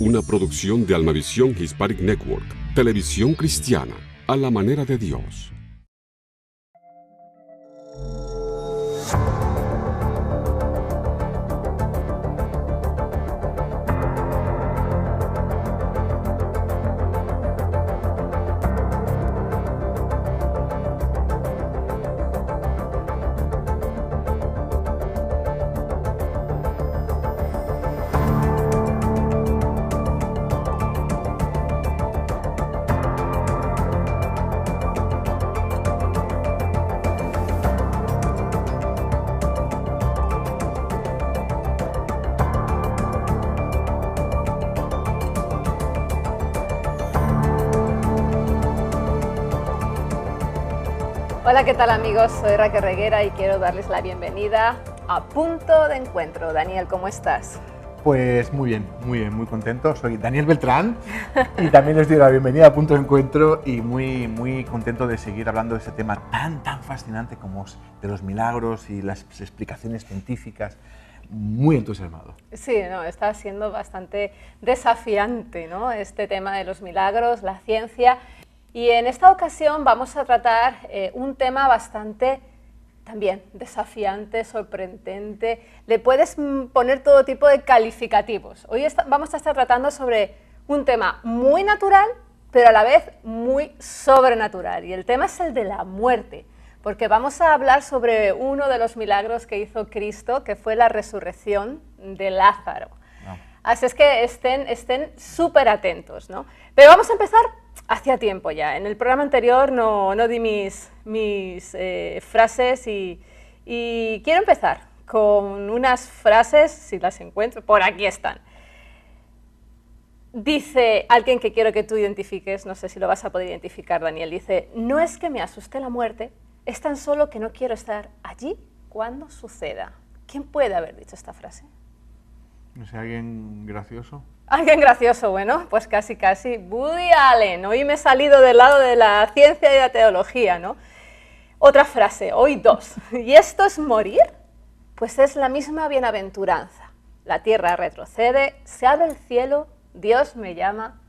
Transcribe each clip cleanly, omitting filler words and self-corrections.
Una producción de Almavisión Hispanic Network, televisión cristiana, a la manera de Dios. Hola, ¿qué tal amigos? Soy Raquel Reguera y quiero darles la bienvenida a Punto de Encuentro. Daniel, ¿cómo estás? Pues muy bien, muy contento. Soy Daniel Beltrán y también les doy la bienvenida a Punto de Encuentro y muy contento de seguir hablando de este tema tan fascinante como es de los milagros y las explicaciones científicas. Muy entusiasmado. Sí, no, está siendo bastante desafiante, ¿no? Este tema de los milagros, la ciencia. Y en esta ocasión vamos a tratar un tema bastante también desafiante, sorprendente. Le puedes poner todo tipo de calificativos. Hoy vamos a estar tratando sobre un tema muy natural, pero a la vez muy sobrenatural. Y el tema es el de la muerte, porque vamos a hablar sobre uno de los milagros que hizo Cristo, que fue la resurrección de Lázaro. Así es que estén súper atentos, ¿no? Pero vamos a empezar hacía tiempo ya. En el programa anterior no di mis frases y quiero empezar con unas frases, si las encuentro, por aquí están. Dice alguien que quiero que tú identifiques, no sé si lo vas a poder identificar, Daniel, dice: no es que me asuste la muerte, es tan solo que no quiero estar allí cuando suceda. ¿Quién puede haber dicho esta frase? No sé, ¿alguien gracioso? Alguien gracioso, bueno, pues casi. Woody Allen. Hoy me he salido del lado de la ciencia y la teología, ¿no? Otra frase, hoy dos. ¿Y esto es morir? Pues es la misma bienaventuranza. La tierra retrocede, se abre el cielo, Dios me llama,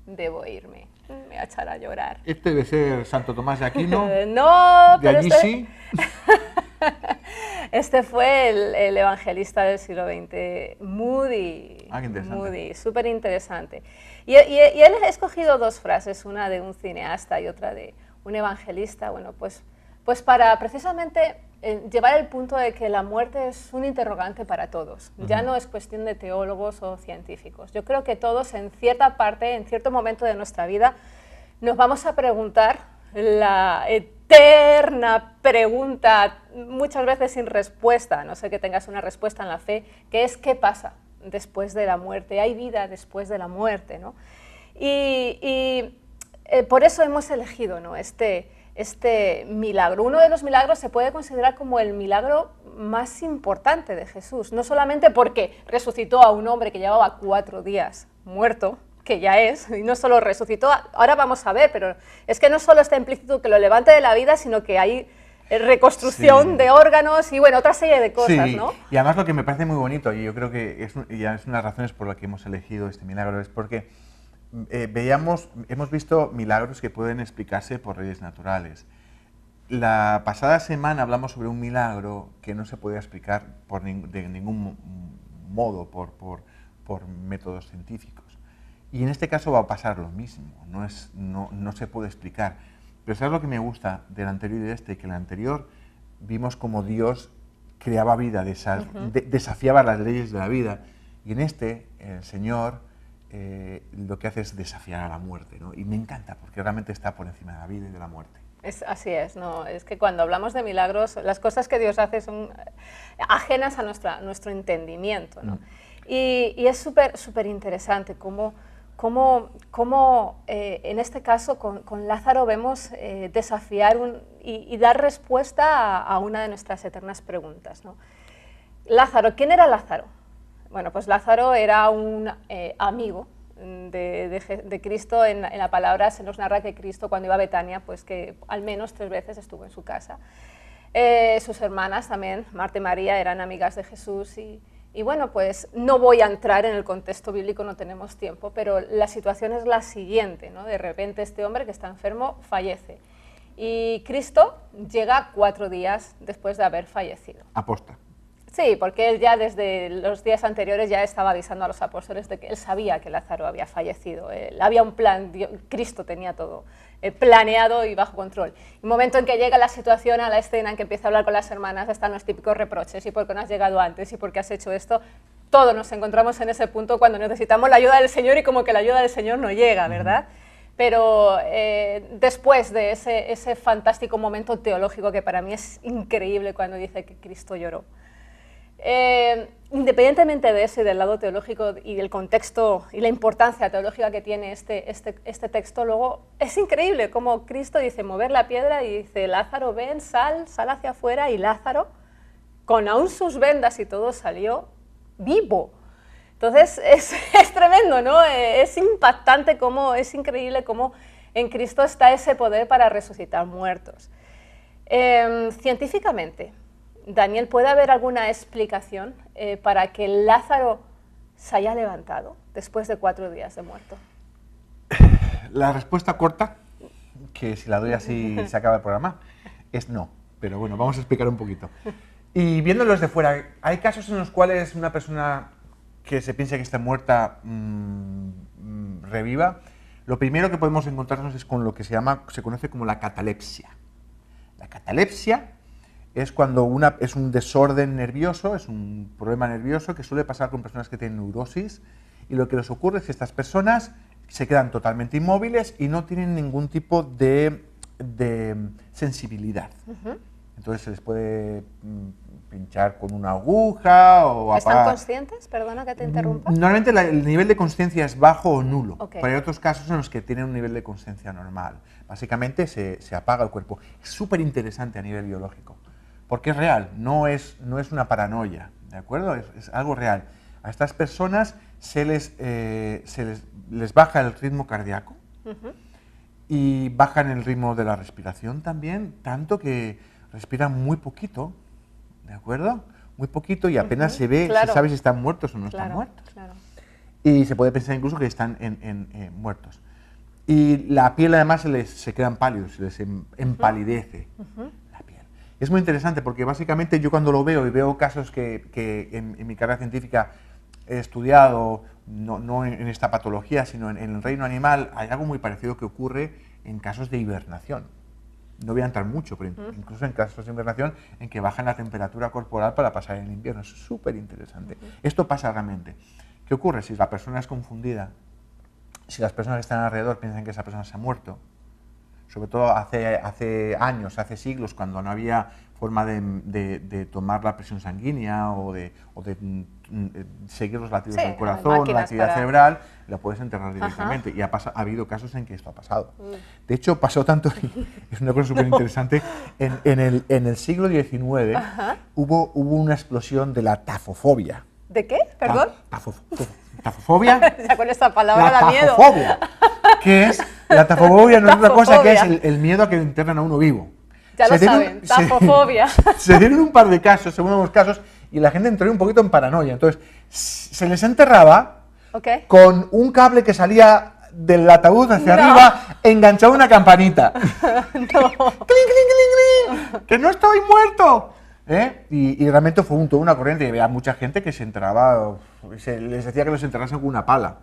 debo irme. Me voy a echar a llorar. Este debe ser Santo Tomás de Aquino. No, de allí sí. Este fue el evangelista del siglo XX, Moody. Qué interesante. Moody, súper interesante. Y él ha escogido dos frases, una de un cineasta y otra de un evangelista, bueno, pues para precisamente llevar el punto de que la muerte es un interrogante para todos. Ya no es cuestión de teólogos o científicos. Yo creo que todos en cierta parte, en cierto momento de nuestra vida, nos vamos a preguntar la eterna pregunta, muchas veces sin respuesta, a no ser que tengas una respuesta en la fe, que es ¿qué pasa después de la muerte? ¿Hay vida después de la muerte, ¿no? Y por eso hemos elegido, ¿no?, este milagro. Uno de los milagros se puede considerar como el milagro más importante de Jesús, no solamente porque resucitó a un hombre que llevaba 4 días muerto, que ya es, y no solo resucitó, ahora vamos a ver, pero es que no solo está implícito que lo levante de la vida, sino que hay reconstrucción de órganos y bueno, otra serie de cosas, sí, ¿no? Y además lo que me parece muy bonito, y yo creo que es una de las razones por las que hemos elegido este milagro, es porque hemos visto milagros que pueden explicarse por leyes naturales. La pasada semana hablamos sobre un milagro que no se podía explicar de ningún modo por métodos científicos. Y en este caso va a pasar lo mismo, no se puede explicar. Pero ¿sabes lo que me gusta del anterior y de este? Que en el anterior vimos como Dios creaba vida, desafiaba las leyes de la vida. Y en este, el Señor lo que hace es desafiar a la muerte, ¿no? Y me encanta, porque realmente está por encima de la vida y de la muerte. Así es, ¿no? Es que cuando hablamos de milagros, las cosas que Dios hace son ajenas a nuestro entendimiento, ¿no? Y es súper interesante cómo en este caso con Lázaro vemos desafiar y dar respuesta a una de nuestras eternas preguntas, ¿no? Lázaro, ¿quién era Lázaro? Bueno, pues Lázaro era un amigo de Cristo. En la palabra se nos narra que Cristo, cuando iba a Betania, pues que al menos 3 veces estuvo en su casa. Sus hermanas también, Marta y María, eran amigas de Jesús Y bueno, pues no voy a entrar en el contexto bíblico, no tenemos tiempo, pero la situación es la siguiente, ¿no? De repente este hombre que está enfermo fallece y Cristo llega 4 días después de haber fallecido. Aposta. Sí, porque él ya desde los días anteriores ya estaba avisando a los apóstoles de que él sabía que Lázaro había fallecido. Había un plan, Cristo tenía todo planeado y bajo control. El momento en que llega la situación, a la escena en que empieza a hablar con las hermanas, están los típicos reproches, y por qué no has llegado antes, y por qué has hecho esto. Todos nos encontramos en ese punto cuando necesitamos la ayuda del Señor y como que la ayuda del Señor no llega, ¿verdad? Pero después de ese fantástico momento teológico que para mí es increíble cuando dice que Cristo lloró, independientemente de eso y del lado teológico y del contexto y la importancia teológica que tiene este texto, luego es increíble como Cristo dice mover la piedra y dice Lázaro ven, sal hacia afuera, y Lázaro con aún sus vendas y todo salió vivo. Entonces es tremendo, ¿no? Es impactante, es increíble cómo en Cristo está ese poder para resucitar muertos. Científicamente, Daniel, ¿puede haber alguna explicación para que Lázaro se haya levantado después de 4 días de muerto? La respuesta corta, que si la doy así se acaba el programa, es no. Pero bueno, vamos a explicar un poquito. Y viéndolos de fuera, hay casos en los cuales una persona que se piensa que está muerta reviva. Lo primero que podemos encontrarnos es con lo que se conoce como la catalepsia. La catalepsia es cuando es un desorden nervioso, es un problema nervioso que suele pasar con personas que tienen neurosis, y lo que les ocurre es que estas personas se quedan totalmente inmóviles y no tienen ningún tipo de sensibilidad. Entonces se les puede pinchar con una aguja o ¿Están conscientes? Perdona que te interrumpa. Normalmente el nivel de consciencia es bajo o nulo, Okay. pero hay otros casos en los que tienen un nivel de consciencia normal. Básicamente se apaga el cuerpo. Es súper interesante a nivel biológico, porque es real, no es una paranoia, ¿de acuerdo? Es algo real. A estas personas se les baja el ritmo cardíaco y bajan el ritmo de la respiración también, tanto que respiran muy poquito, ¿de acuerdo? Muy poquito, y apenas se ve, Claro. se sabe si están muertos o no están muertos. Claro. Y se puede pensar incluso que están muertos. Y la piel además se quedan pálidos, se les empalidece la piel. Es muy interesante porque básicamente yo cuando lo veo y veo casos que en mi carrera científica he estudiado, no en esta patología, sino en el reino animal, hay algo muy parecido que ocurre en casos de hibernación. No voy a entrar mucho, pero incluso en casos de hibernación en que bajan la temperatura corporal para pasar el invierno. Es súper interesante. Esto pasa realmente. ¿Qué ocurre? Si la persona es confundida, si las personas que están alrededor piensan que esa persona se ha muerto, sobre todo hace años, hace siglos, cuando no había forma de tomar la presión sanguínea o de seguir los latidos del corazón, la actividad cerebral, la puedes enterrar directamente. Y ha habido casos en que esto ha pasado. De hecho, pasó tanto, es una cosa súper interesante, en el siglo XIX hubo una explosión de la tafofobia. ¿De qué? ¿Perdón? ¿Tafofobia? Ya con esta palabra da miedo. Tafofobia. ¿Qué es? La tafofobia no es otra cosa que es el miedo a que internen a uno vivo. Ya lo saben, tafofobia. Se dieron un par de casos, según unos casos, y la gente entró un poquito en paranoia. Entonces, se les enterraba con un cable que salía del ataúd hacia arriba, enganchado a una campanita. ¡Cling, cling, cling, cling! ¡Que no estoy muerto! Y realmente fue toda una corriente, y había mucha gente que se enterraba, les decía que los enterrasen con una pala.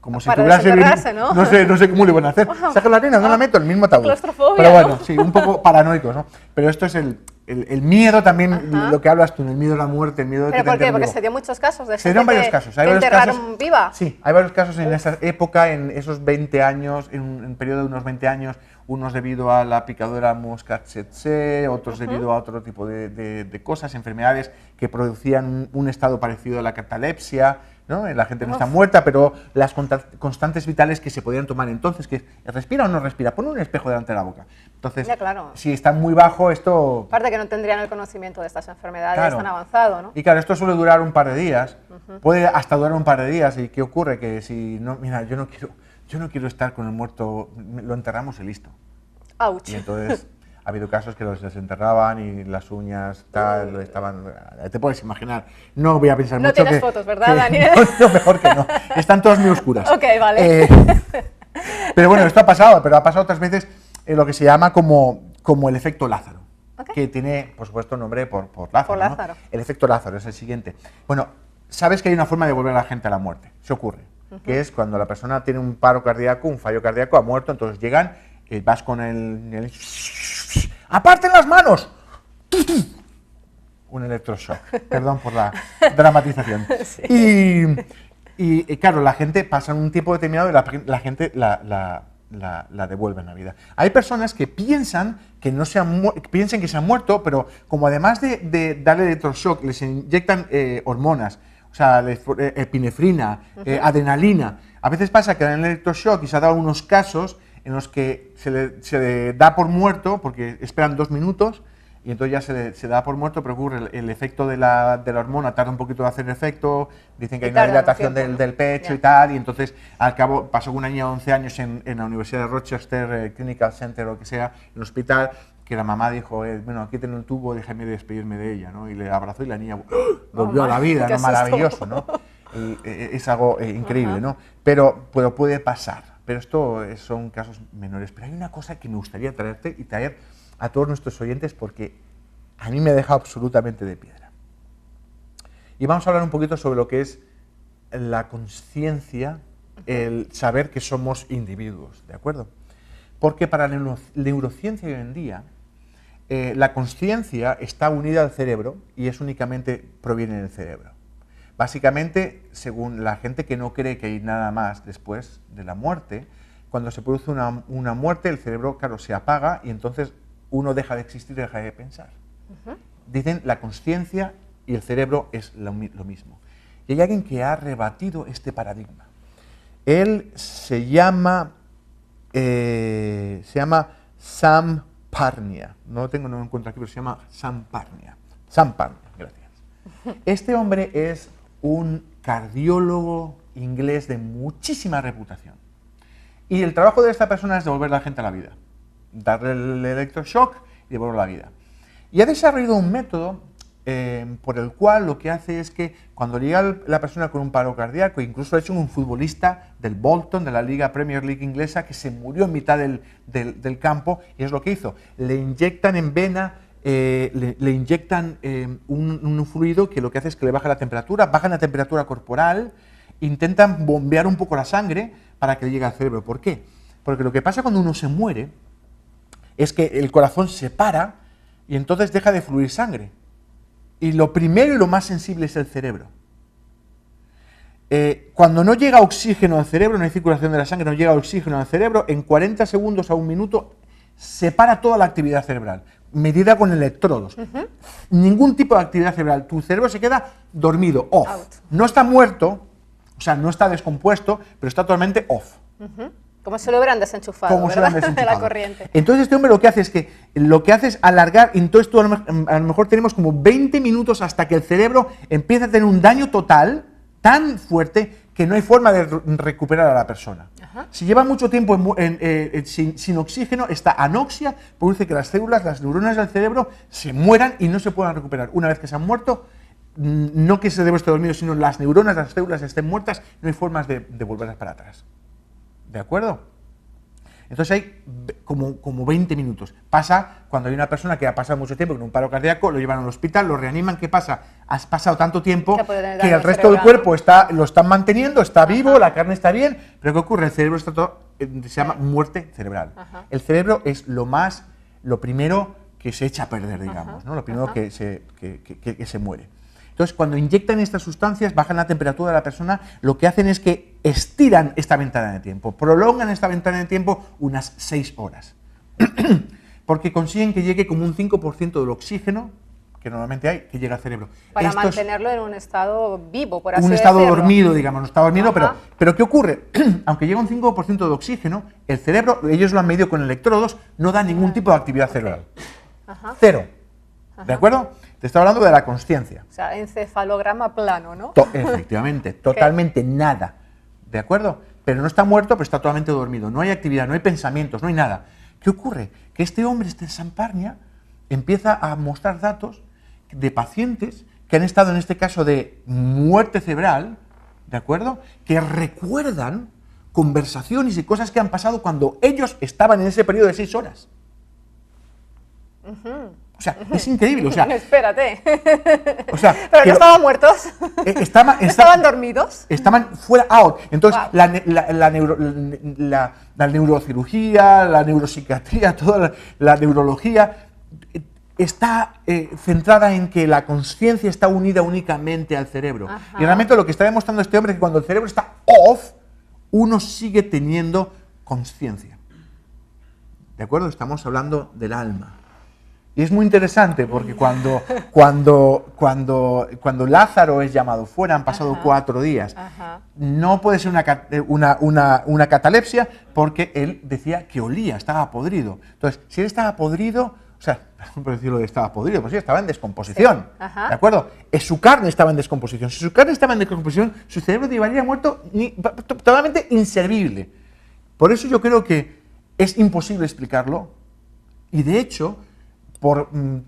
Como si tuviese, ¿no? No sé cómo le iban a hacer. Saca la arena, no la meto en el mismo ataúd. Pero bueno, ¿no? Sí, un poco paranoicos, ¿no? Pero esto es el miedo también, lo que hablas tú, el miedo a la muerte, el miedo de que ¿Pero por qué? Porque se dio muchos casos de gente que enterraron viva. Sí, hay varios casos en esa época, en esos 20 años, en un periodo de unos 20 años, unos debido a la picadura mosca tsetse, otros debido a otro tipo de cosas, enfermedades que producían un estado parecido a la catalepsia, ¿no? La gente no está muerta, pero las constantes vitales que se podían tomar entonces, que respira o no respira, pon un espejo delante de la boca. Entonces, claro. Si está muy bajo, esto... Aparte que no tendrían el conocimiento de estas enfermedades tan avanzado, ¿no? Y claro, esto suele durar un par de días, puede hasta durar un par de días, y ¿qué ocurre? Que si no, mira, yo no quiero estar con el muerto, lo enterramos y listo. ¡Auch! Y entonces Ha habido casos que los desenterraban y las uñas tal, estaban... Te puedes imaginar. No voy a pensar no mucho tienes que... fotos, ¿verdad, Daniel? No, mejor que no. Están todas muy oscuras. Ok, vale. Pero bueno, esto ha pasado, pero ha pasado otras veces lo que se llama como el efecto Lázaro. Okay. Que tiene, por supuesto, nombre por Lázaro. Por Lázaro. ¿No? El efecto Lázaro es el siguiente. Bueno, sabes que hay una forma de devolver a la gente a la muerte. Se ocurre. Que es cuando la persona tiene un paro cardíaco, un fallo cardíaco, ha muerto, entonces llegan, vas con el ¡aparten las manos! Un electroshock. Perdón por la dramatización. Sí. Y claro, la gente pasa un tiempo determinado y la gente la devuelve en la vida. Hay personas que piensan que piensan que se han muerto, pero como además de darle electroshock, les inyectan hormonas, o sea, epinefrina, adrenalina. A veces pasa que dan el electroshock y se ha dado unos casos en los que se le da por muerto, porque esperan 2 minutos, y entonces ya se da por muerto, pero ocurre el efecto de la hormona, tarda un poquito de hacer efecto, dicen que hay una dilatación del pecho y tal, y entonces al cabo pasó una niña de 11 años en la Universidad de Rochester, Clinical Center o lo que sea, en el hospital, que la mamá dijo, bueno, aquí tengo un tubo, déjame despedirme de ella, ¿no? Y le abrazó y la niña volvió a la vida, ¿no? Maravilloso, ¿no? Es algo increíble, ¿no? Pero puede pasar, pero esto son casos menores. Pero hay una cosa que me gustaría traerte y traer a todos nuestros oyentes porque a mí me ha dejado absolutamente de piedra. Y vamos a hablar un poquito sobre lo que es la conciencia, el saber que somos individuos, ¿de acuerdo? Porque para la neurociencia hoy en día, la conciencia está unida al cerebro y es únicamente proviene del cerebro. Básicamente, según la gente que no cree que hay nada más después de la muerte, cuando se produce una muerte, el cerebro, claro, se apaga y entonces uno deja de existir y deja de pensar. Dicen la conciencia y el cerebro es lo mismo. Y hay alguien que ha rebatido este paradigma. Él se llama Sam Parnia. No lo tengo, no lo encuentro aquí, pero se llama Sam Parnia. Sam Parnia, gracias. Este hombre es un cardiólogo inglés de muchísima reputación. Y el trabajo de esta persona es devolver a la gente a la vida. Darle el electroshock y devolverlo a la vida. Y ha desarrollado un método por el cual lo que hace es que cuando llega la persona con un paro cardíaco, incluso ha hecho un futbolista del Bolton, de la Liga Premier League inglesa, que se murió en mitad del campo, y es lo que hizo. Le inyectan en vena, le inyectan un fluido que lo que hace es que le baja la temperatura corporal, intentan bombear un poco la sangre para que le llegue al cerebro. ¿Por qué? Porque lo que pasa cuando uno se muere es que el corazón se para y entonces deja de fluir sangre. Y lo primero y lo más sensible es el cerebro. Cuando no llega oxígeno al cerebro, no hay circulación de la sangre, no llega oxígeno al cerebro, en 40 segundos a 1 minuto se para toda la actividad cerebral, medida con electrodos. Ningún tipo de actividad cerebral. Tu cerebro se queda dormido, off. No está muerto, o sea, no está descompuesto, pero está totalmente off. Como si lo hubieran desenchufado, ¿verdad? De la corriente. Entonces este hombre lo que hace es alargar, entonces tú a lo mejor tenemos como 20 minutos hasta que el cerebro empieza a tener un daño total tan fuerte que no hay forma de recuperar a la persona. Si lleva mucho tiempo sin oxígeno, esta anoxia produce que las neuronas del cerebro se mueran y no se puedan recuperar. Una vez que se han muerto, no que se debe estar dormido, sino las neuronas, las células estén muertas, no hay formas de volverlas para atrás. ¿De acuerdo? Entonces hay como 20 minutos. Pasa cuando hay una persona que ha pasado mucho tiempo con un paro cardíaco, lo llevan al hospital, lo reaniman. ¿Qué pasa? Has pasado tanto tiempo que el resto del cuerpo lo están manteniendo, está vivo, la carne está bien, pero ¿qué ocurre? El cerebro está todo, se llama muerte cerebral. El cerebro es lo primero que se echa a perder, digamos, ¿no? Lo primero que se muere. Entonces, cuando inyectan estas sustancias, bajan la temperatura de la persona, lo que hacen es que estiran esta ventana de tiempo, prolongan esta ventana de tiempo unas 6 horas, porque consiguen que llegue como un 5% del oxígeno que normalmente hay, que llega al cerebro. Para mantenerlo en un estado vivo, por así decirlo. Un estado dormido, digamos, no está dormido, pero ¿qué ocurre? Aunque llega un 5% de oxígeno, el cerebro, ellos lo han medido con electrodos, no da ningún tipo de actividad cerebral. Cero. ¿De acuerdo? Te estoy hablando de la consciencia. O sea, encefalograma plano, ¿no? Efectivamente, totalmente nada. ¿De acuerdo? Pero no está muerto, pero está totalmente dormido. No hay actividad, no hay pensamientos, no hay nada. ¿Qué ocurre? Que este hombre, este Samparnia, empieza a mostrar datos de pacientes que han estado en este caso de muerte cerebral, ¿de acuerdo? Que recuerdan conversaciones y cosas que han pasado cuando ellos estaban en ese periodo de 6 horas. O sea, es increíble. O sea, espérate. O sea, pero no estaban muertos. ¿Estaban dormidos? Estaban fuera, out. Entonces, Wow. la neurocirugía, la neuropsiquiatría, toda la neurología está centrada en que la conciencia está unida únicamente al cerebro. Ajá. Y realmente lo que está demostrando este hombre es que cuando el cerebro está off, uno sigue teniendo conciencia. ¿De acuerdo? Estamos hablando del alma. Y es muy interesante porque cuando Lázaro es llamado fuera, han pasado Ajá. 4 días. Ajá. No puede ser una catalepsia porque él decía que olía, estaba podrido. Entonces, si él estaba podrido, o sea, por decirlo de estaba podrido, pues sí, estaba en descomposición. Sí. Ajá. ¿De acuerdo? Su carne estaba en descomposición. Si su carne estaba en descomposición, su cerebro llevaría muerto totalmente inservible. Por eso yo creo que es imposible explicarlo y de hecho,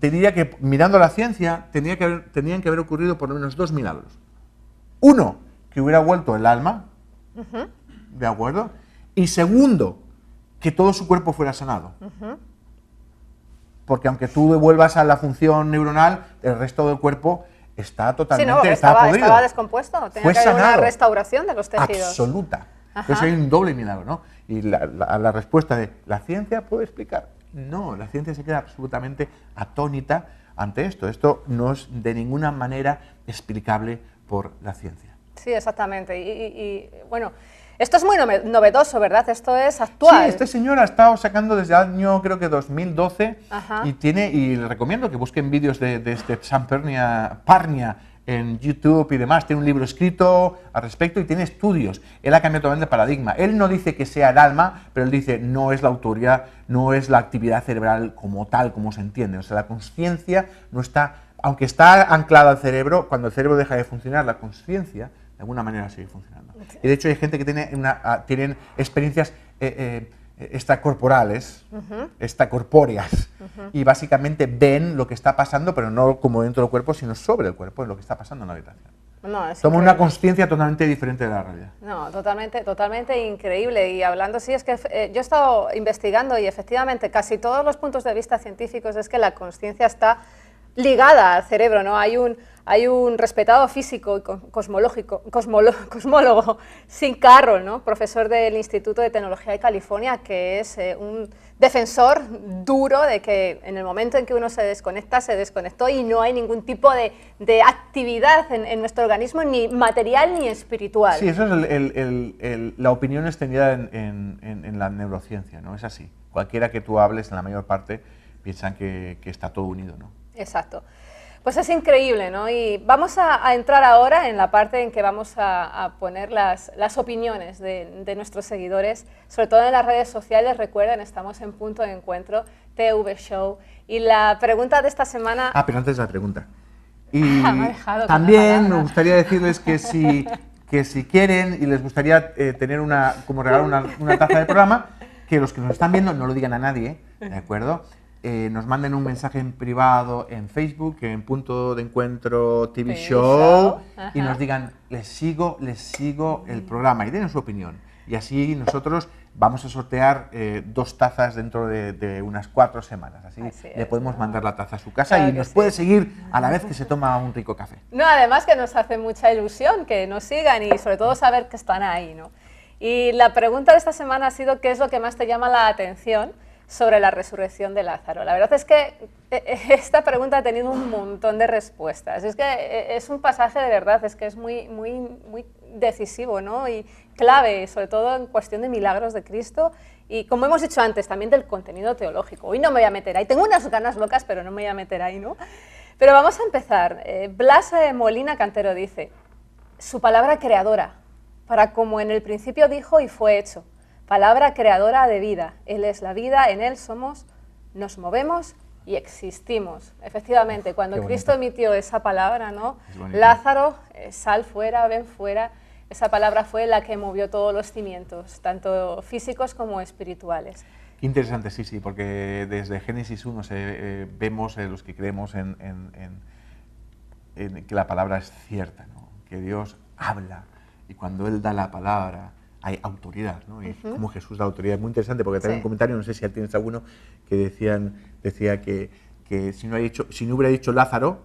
te diría que mirando la ciencia tenían que haber ocurrido por lo menos 2 milagros. Uno, que hubiera vuelto el alma, ¿de acuerdo? Y segundo, que todo su cuerpo fuera sanado. Porque aunque tú devuelvas a la función neuronal, el resto del cuerpo está totalmente Sí, no, estaba podrido. estaba descompuesto. Tenía Fue que haber una sanado. restauración de los tejidos. Absoluta. Ajá. Entonces hay un doble milagro, ¿no? Y la respuesta de, ¿la ciencia puede explicar? No, la ciencia se queda absolutamente atónita ante esto. Esto no es de ninguna manera explicable por la ciencia. Sí, exactamente. Y bueno, esto es muy novedoso, ¿verdad? Esto es actual. Sí, este señor ha estado sacando desde el año, creo que 2012, Ajá. y le recomiendo que busquen vídeos de este Samparnia en YouTube y demás. Tiene un libro escrito al respecto y tiene estudios. Él ha cambiado totalmente el paradigma. Él no dice que sea el alma, pero él dice no es la autoría, no es la actividad cerebral como tal, como se entiende. O sea, la conciencia no está, aunque está anclada al cerebro, cuando el cerebro deja de funcionar, la conciencia de alguna manera sigue funcionando. Y de hecho hay gente que tienen experiencias extracorporales, extracorpóreas, y básicamente ven lo que está pasando, pero no como dentro del cuerpo, sino sobre el cuerpo, en lo que está pasando en la habitación. No, es Toma increíble. una conciencia totalmente diferente de la realidad. No, totalmente increíble. Y hablando, sí, es que yo he estado investigando y efectivamente casi todos los puntos de vista científicos es que la conciencia está ligada al cerebro, ¿no? Hay un respetado físico y cosmólogo, Sim Carroll, ¿no? Profesor del Instituto de Tecnología de California, que es un defensor duro de que en el momento en que uno se desconecta, se desconectó y no hay ningún tipo de actividad en nuestro organismo, ni material ni espiritual. Sí, eso es la opinión extendida en la neurociencia, ¿no? Es así. Cualquiera que tú hables, en la mayor parte, piensan que está todo unido, ¿no? Exacto. Pues es increíble, ¿no? Y vamos a entrar ahora en la parte en que vamos a poner las opiniones de nuestros seguidores, sobre todo en las redes sociales. Recuerden, estamos en Punto de Encuentro, TV Show, y la pregunta de esta semana... Ah, pero antes la pregunta. Y Me ha dejado con la también palabra. me gustaría decirles que si quieren y les gustaría tener como regalo una taza de programa, que los que nos están viendo no lo digan a nadie, ¿de acuerdo? Nos manden un mensaje en privado en Facebook, en Punto de Encuentro TV Show, Ajá. y nos digan, les sigo el programa, y den su opinión. Y así nosotros vamos a sortear 2 tazas dentro de unas 4 semanas. Así le podemos mandar la taza a su casa, Claro y que nos sí. puede seguir a la vez que se toma un rico café. No, además que nos hace mucha ilusión que nos sigan y sobre todo saber que están ahí, ¿no? Y la pregunta de esta semana ha sido ¿qué es lo que más te llama la atención sobre la resurrección de Lázaro? La verdad es que esta pregunta ha tenido un montón de respuestas. Es que es un pasaje de verdad, es que es muy decisivo, ¿no? Y clave, sobre todo en cuestión de milagros de Cristo y, como hemos dicho antes, también del contenido teológico. Hoy no me voy a meter ahí, tengo unas ganas locas, pero no me voy a meter ahí, ¿no? Pero vamos a empezar. Blas Molina Cantero dice, su palabra creadora, para como en el principio dijo y fue hecho. Palabra creadora de vida. Él es la vida, en Él somos, nos movemos y existimos. Efectivamente, cuando Cristo emitió esa palabra, ¿no? Lázaro, sal fuera, ven fuera, esa palabra fue la que movió todos los cimientos, tanto físicos como espirituales. Qué interesante, sí, sí, porque desde Génesis 1 vemos los que creemos en que la palabra es cierta, ¿no? Que Dios habla y cuando Él da la palabra hay autoridad, ¿no? Y como Jesús da autoridad. Es muy interesante porque también un comentario, no sé si tienes alguno, que decía que si no hubiera dicho Lázaro...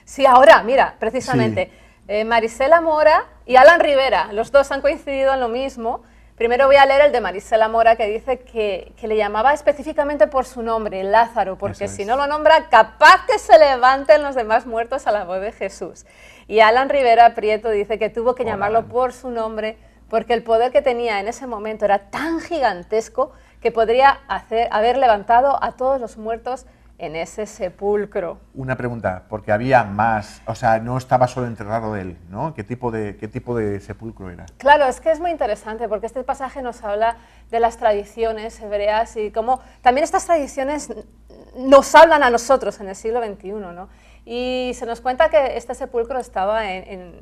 Sí, ahora, mira, precisamente, sí. Marisela Mora y Alan Rivera, los dos han coincidido en lo mismo. Primero voy a leer el de Marisela Mora, que dice que le llamaba específicamente por su nombre, Lázaro, porque si no lo nombra, capaz que se levanten los demás muertos a la voz de Jesús. Y Alan Rivera Prieto dice que tuvo que llamarlo por su nombre, porque el poder que tenía en ese momento era tan gigantesco que podría haber levantado a todos los muertos en ese sepulcro. Una pregunta, porque había más, o sea, no estaba solo enterrado él, ¿no? ¿Qué tipo de sepulcro era? Claro, es que es muy interesante porque este pasaje nos habla de las tradiciones hebreas y cómo también estas tradiciones nos hablan a nosotros en el siglo XXI, ¿no? Y se nos cuenta que este sepulcro estaba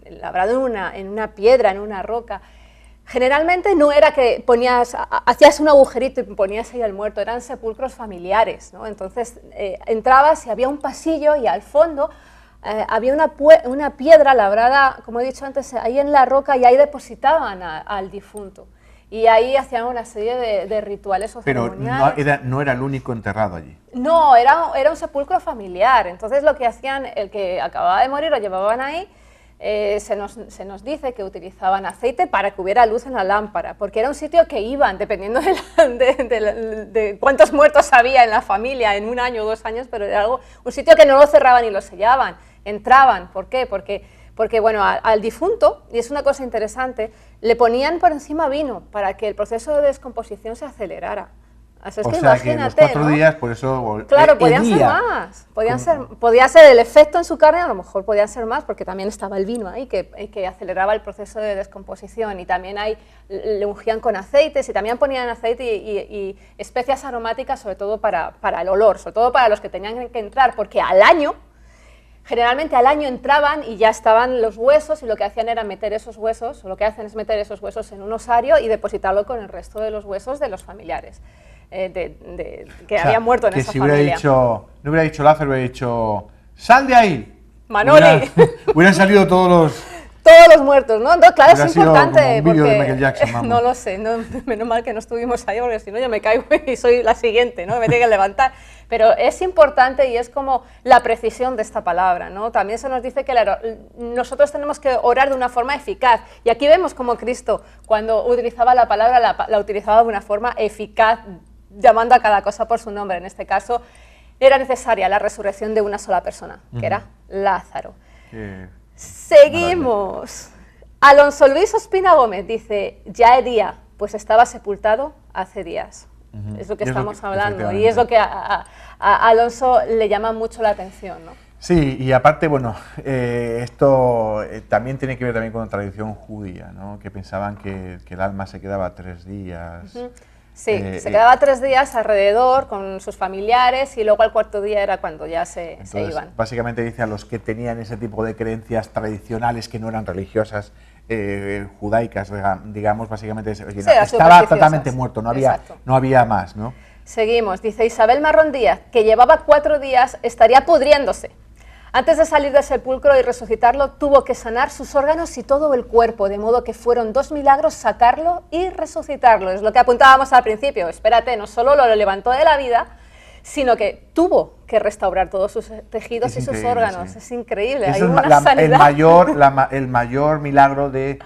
labrado en una piedra, en una roca. Generalmente no era que hacías un agujerito y ponías ahí al muerto, eran sepulcros familiares, ¿no? Entonces entrabas y había un pasillo y al fondo había una piedra labrada, como he dicho antes, ahí en la roca y ahí depositaban al difunto. Y ahí hacían una serie de rituales o ceremoniales. Pero no era el único enterrado allí. No, era un sepulcro familiar. Entonces lo que hacían, el que acababa de morir lo llevaban ahí. Se nos dice que utilizaban aceite para que hubiera luz en la lámpara, porque era un sitio que iban, dependiendo de cuántos muertos había en la familia, en un año o 2 años, pero era un sitio que no lo cerraban y lo sellaban, entraban. ¿Por qué? Porque bueno, al difunto, y es una cosa interesante, le ponían por encima vino para que el proceso de descomposición se acelerara. Así es que imagínate, que los 4 días, por eso... Claro, podían ser más, podía ser el efecto en su carne, a lo mejor podían ser más, porque también estaba el vino ahí, que aceleraba el proceso de descomposición, y también le ungían con aceites, y también ponían aceite y especias aromáticas, sobre todo para el olor, sobre todo para los que tenían que entrar, porque generalmente al año entraban y ya estaban los huesos, y lo que hacían era meter esos huesos, o lo que hacen es meter esos huesos en un osario y depositarlo con el resto de los huesos de los familiares. Que había muerto en esa familia. No hubiera dicho Lázaro, hubiera dicho ¡sal de ahí! Manoli. Hubieran salido todos los muertos, ¿no? No, claro, es importante como un vídeo porque de Michael Jackson, no lo sé, menos mal que no estuvimos ahí, porque si no yo me caigo y soy la siguiente, ¿no? Me tengo que levantar. Pero es importante y es como la precisión de esta palabra, ¿no? También se nos dice que nosotros tenemos que orar de una forma eficaz. Y aquí vemos como Cristo, cuando utilizaba la palabra, la utilizaba de una forma eficaz, llamando a cada cosa por su nombre. En este caso, era necesaria la resurrección de una sola persona, que era Lázaro. Seguimos. Alonso Luis Ospina Gómez dice, ya es día, pues estaba sepultado hace días. Es lo que estamos hablando y es lo que a Alonso le llama mucho la atención, ¿no? Sí, y aparte, bueno, esto también tiene que ver también con la tradición judía, ¿no? Que pensaban que el alma se quedaba 3 días. Sí, se quedaba 3 días alrededor con sus familiares y luego al 4.º día era cuando ya se iban. Básicamente dice a los que tenían ese tipo de creencias tradicionales que no eran religiosas, judaicas, digamos, básicamente estaba totalmente muerto, no había más, ¿no? Seguimos, dice Isabel Marrón Díaz, que llevaba 4 días, estaría pudriéndose. Antes de salir del sepulcro y resucitarlo, tuvo que sanar sus órganos y todo el cuerpo, de modo que fueron 2 milagros sacarlo y resucitarlo. Es lo que apuntábamos al principio. Espérate, no solo lo levantó de la vida, sino que tuvo que restaurar todos sus tejidos y sus órganos. Sí. Es increíble. Hay una sanidad. El mayor milagro de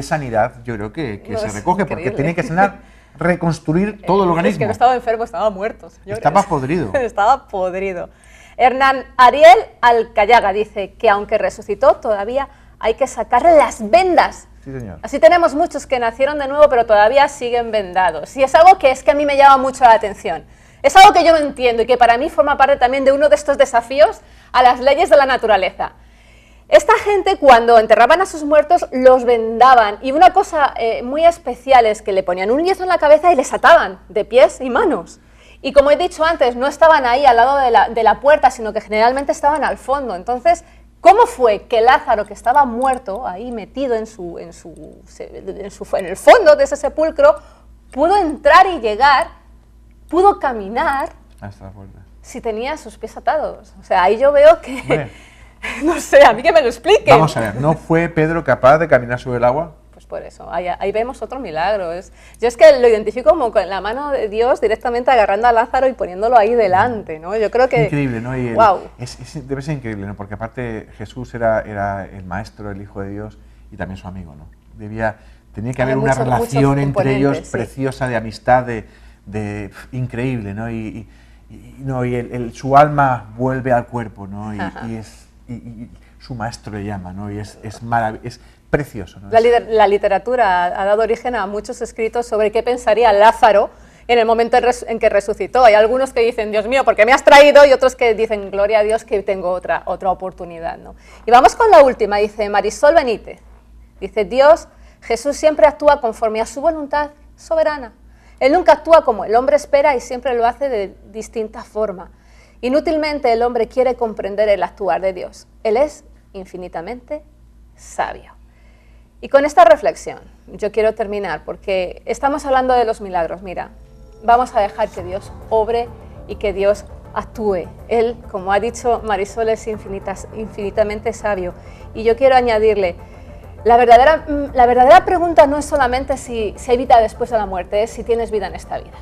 sanidad, yo creo que se recoge, porque tiene que sanar, reconstruir todo el organismo. Es que no estaba enfermo, estaba muerto. Estaba podrido. Estaba podrido. Hernán Ariel Alcayaga dice que aunque resucitó, todavía hay que sacarle las vendas. Sí, señor. Así tenemos muchos que nacieron de nuevo, pero todavía siguen vendados. Y es algo que a mí me llama mucho la atención. Es algo que yo no entiendo y que para mí forma parte también de uno de estos desafíos a las leyes de la naturaleza. Esta gente, cuando enterraban a sus muertos, los vendaban. Y una cosa muy especial es que le ponían un yeso en la cabeza y les ataban de pies y manos. Y como he dicho antes, no estaban ahí al lado de la puerta, sino que generalmente estaban al fondo. Entonces, ¿cómo fue que Lázaro, que estaba muerto, ahí metido en el fondo de ese sepulcro, pudo entrar y llegar pudo caminar hasta la puerta. si tenía sus pies atados? O sea, ahí yo veo que, Bueno, no sé, a mí que me lo expliquen. vamos a ver, ¿no fue Pedro capaz de caminar sobre el agua? Pues por eso, ahí vemos otro milagro. Yo es que lo identifico como con la mano de Dios directamente agarrando a Lázaro y poniéndolo ahí delante, ¿no? Yo creo que... Increíble, ¿no? Y wow. Debe ser increíble, ¿no? Porque aparte Jesús era el maestro, el Hijo de Dios y también su amigo, ¿no? Tenía que haber una relación entre ellos sí, preciosa, de amistad, increíble, ¿no? Su alma vuelve al cuerpo, ¿no? Y su maestro le llama, ¿no? Y es precioso, ¿no? La literatura ha dado origen a muchos escritos sobre qué pensaría Lázaro en el momento en que resucitó. Hay algunos que dicen, Dios mío, ¿por qué me has traído? Y otros que dicen, gloria a Dios que tengo otra oportunidad, ¿no? Y vamos con la última, dice Marisol Benítez. Dice, Jesús siempre actúa conforme a su voluntad soberana. Él nunca actúa como el hombre espera y siempre lo hace de distinta forma. Inútilmente el hombre quiere comprender el actuar de Dios. Él es infinitamente sabio. Y con esta reflexión yo quiero terminar, porque estamos hablando de los milagros. Mira, vamos a dejar que Dios obre y que Dios actúe. Él, como ha dicho Marisol, es infinitamente sabio. Y yo quiero añadirle, la verdadera pregunta no es solamente si hay vida después de la muerte, es si tienes vida en esta vida.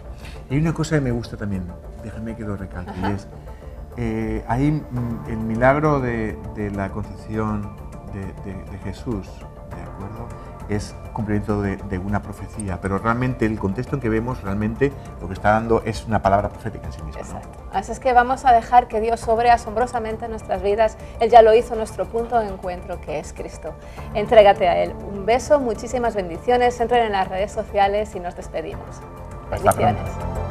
Y hay una cosa que me gusta también, déjame que lo recalque, y es ahí el milagro de la concepción de Jesús, ¿de acuerdo? Es cumplimiento de una profecía, pero realmente el contexto en que vemos, realmente lo que está dando es una palabra profética en sí misma, ¿no? Exacto. Así es que vamos a dejar que Dios obre asombrosamente en nuestras vidas. Él ya lo hizo, nuestro punto de encuentro, que es Cristo. Entrégate a Él. Un beso, muchísimas bendiciones. Entren en las redes sociales y nos despedimos. Hasta Bendiciones. pronto.